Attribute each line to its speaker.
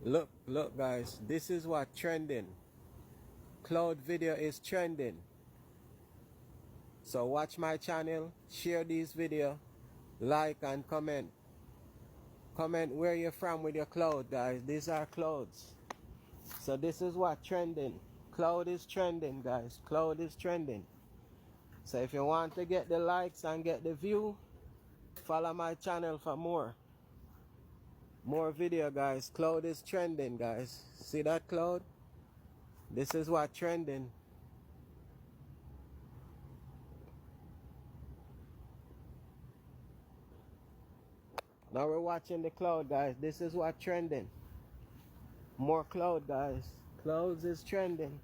Speaker 1: Look guys, this is what trending. Cloud video is trending. So watch my channel, share this video, like and comment. Comment where you're from with your cloud, guys. These are clouds. So this is what trending. Cloud is trending, guys. Cloud is trending. So if you want to get the likes and get the view, follow my channel for more video, guys. Cloud is trending, guys. See that cloud? This is what trending. Now we're watching the cloud, guys. This is what trending. More cloud, guys. Clouds is trending.